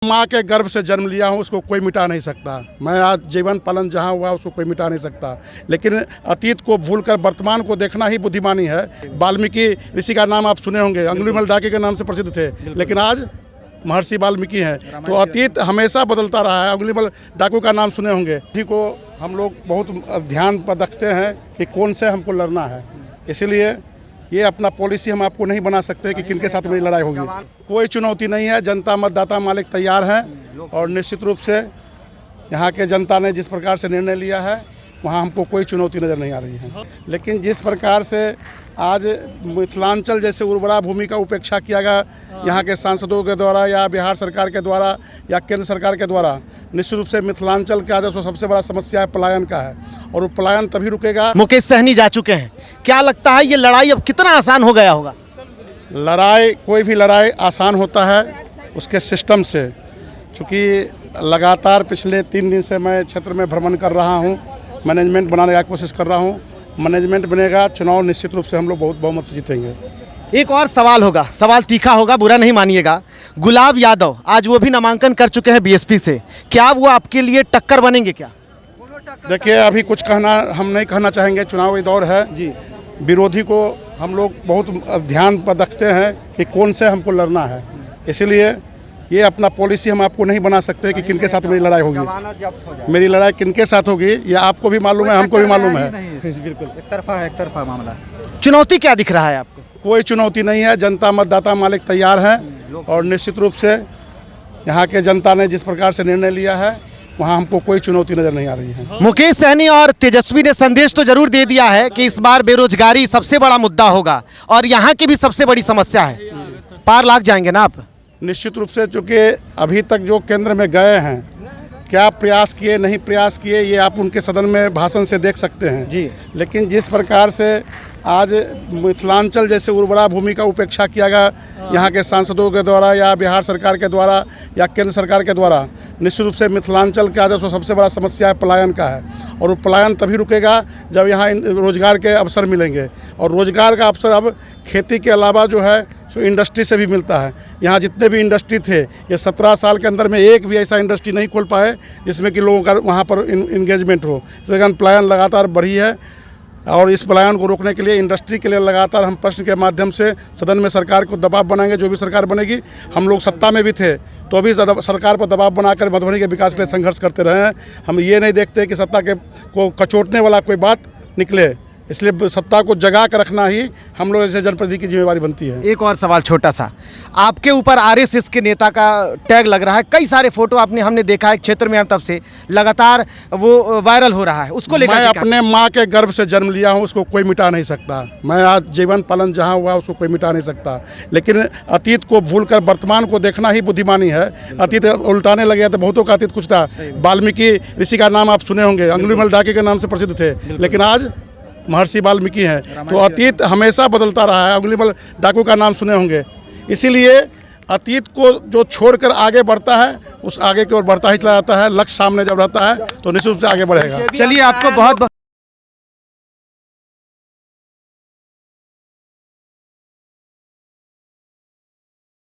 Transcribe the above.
माँ के गर्भ से जन्म लिया हूँ, उसको कोई मिटा नहीं सकता। मैं आज जीवन पालन जहाँ हुआ उसको कोई मिटा नहीं सकता। लेकिन अतीत को भूलकर वर्तमान को देखना ही बुद्धिमानी है। वाल्मीकि ऋषि का नाम आप सुने होंगे, अंगुलीमाल डाके के नाम से प्रसिद्ध थे, लेकिन आज महर्षि वाल्मीकि हैं। तो अतीत हमेशा बदलता रहा है। अंगुलीमाल डाकू का नाम सुने होंगे। इसी को हम लोग बहुत ध्यान पर रखते हैं कि कौन से हमको लड़ना है। इसीलिए ये अपना पॉलिसी हम आपको नहीं बना सकते कि किनके साथ मेरी लड़ाई होगी। कोई चुनौती नहीं है। जनता मतदाता मालिक तैयार हैं और निश्चित रूप से यहाँ के जनता ने जिस प्रकार से निर्णय लिया है वहाँ हमको कोई चुनौती नज़र नहीं आ रही है। लेकिन जिस प्रकार से आज मिथिलांचल जैसे उर्वरा भूमि का उपेक्षा किया गया यहाँ के सांसदों के द्वारा या बिहार सरकार के द्वारा या केंद्र सरकार के द्वारा, निश्चित रूप से मिथिलांचल का जो सबसे बड़ा समस्या है पलायन का है, और वो पलायन तभी रुकेगा। मुकेश सहनी जा चुके हैं, क्या लगता है ये लड़ाई अब कितना आसान हो गया होगा? लड़ाई, कोई भी लड़ाई आसान होता है उसके सिस्टम से। चूँकि लगातार पिछले 3 दिन से मैं क्षेत्र में भ्रमण कर रहा हूँ, मैनेजमेंट बनाने की कोशिश कर रहा हूँ। मैनेजमेंट बनेगा, चुनाव निश्चित रूप से हम लोग बहुत बहुमत से जीतेंगे। एक और सवाल होगा, सवाल तीखा होगा, बुरा नहीं मानिएगा। गुलाब यादव आज वो भी नामांकन कर चुके हैं बीएसपी से, क्या वो आपके लिए टक्कर बनेंगे क्या? देखिए, अभी कुछ कहना हम नहीं कहना चाहेंगे, चुनावी दौर है जी। विरोधी को हम लोग बहुत ध्यान पर रखते हैं कि कौन से हमको लड़ना है। इसीलिए ये अपना पॉलिसी हम आपको नहीं बना सकते कि किनके साथ मेरी लड़ाई होगी। मेरी लड़ाई किनके साथ होगी ये आपको भी मालूम है, हमको भी मालूम है। बिल्कुल एक तरफा मामला। चुनौती क्या दिख रहा है आपको? कोई चुनौती नहीं है। जनता मतदाता मालिक तैयार हैं और निश्चित रूप से यहाँ के जनता ने जिस प्रकार से निर्णय लिया है वहाँ हमको कोई चुनौती नज़र नहीं आ रही है। मुकेश सहनी और तेजस्वी ने संदेश तो जरूर दे दिया है कि इस बार बेरोजगारी सबसे बड़ा मुद्दा होगा और यहाँ की भी सबसे बड़ी समस्या है। पार लाग जाएंगे ना आप? निश्चित रूप से, चूँकि अभी तक जो केंद्र में गए हैं, क्या प्रयास किए नहीं प्रयास किए ये आप उनके सदन में भाषण से देख सकते हैं जी। लेकिन जिस प्रकार से आज मिथिलांचल जैसे उर्वरा भूमि का उपेक्षा किया गया यहाँ के सांसदों के द्वारा या बिहार सरकार के द्वारा या केंद्र सरकार के द्वारा, निश्चित रूप से मिथिलांचल का जो सबसे बड़ा समस्या है पलायन का है, और वो पलायन तभी रुकेगा जब यहाँ रोजगार के अवसर मिलेंगे। और रोजगार का अवसर अब खेती के अलावा जो है सो इंडस्ट्री से भी मिलता है। यहाँ जितने भी इंडस्ट्री थे, ये 17 साल के अंदर में एक भी ऐसा इंडस्ट्री नहीं खोल पाए जिसमें कि लोगों का वहाँ पर इंगेजमेंट हो। इस कारण पलायन लगातार बढ़ी है और इस पलायन को रोकने के लिए इंडस्ट्री के लिए लगातार हम प्रश्न के माध्यम से सदन में सरकार को दबाव बनाएंगे। जो भी सरकार बनेगी, हम लोग सत्ता में भी थे तो भी सरकार पर दबाव बनाकर मधुबनी के विकास के लिए संघर्ष करते रहे हैं। हम ये नहीं देखते कि सत्ता के को कचोटने वाला कोई बात निकले, इसलिए सत्ता को जगा कर रखना ही हम लोग जैसे जनप्रतिनिधि की जिम्मेवारी बनती है। एक और सवाल छोटा सा, आपके ऊपर आरएसएस के नेता का टैग लग रहा है, कई सारे फोटो हमने देखा है क्षेत्र में, हम तब से लगातार वो वायरल हो रहा है, उसको लेकर मैं अपने माँ के गर्भ से जन्म लिया हूँ, उसको कोई मिटा नहीं सकता। मैं आज जीवन पालन जहाँ हुआ उसको कोई मिटा नहीं सकता। लेकिन अतीत को भूलकर वर्तमान को देखना ही बुद्धिमानी है। अतीत उल्टाने लगे तो बहुतों का अतीत कुछ था। वाल्मीकि ऋषि का नाम आप सुने होंगे, अंगुलीमाल डाके के नाम से प्रसिद्ध थे, लेकिन आज महर्षि वाल्मीकि हैं। तो अतीत हमेशा बदलता रहा है। अंगुलीमाल डाकू का नाम सुने होंगे। इसीलिए अतीत को जो छोड़कर आगे बढ़ता है, उस आगे की ओर बढ़ता ही चला जाता है। लक्ष्य सामने जब रहता है तो निश्चित रूप से आगे बढ़ेगा। चलिए, आपको बहुत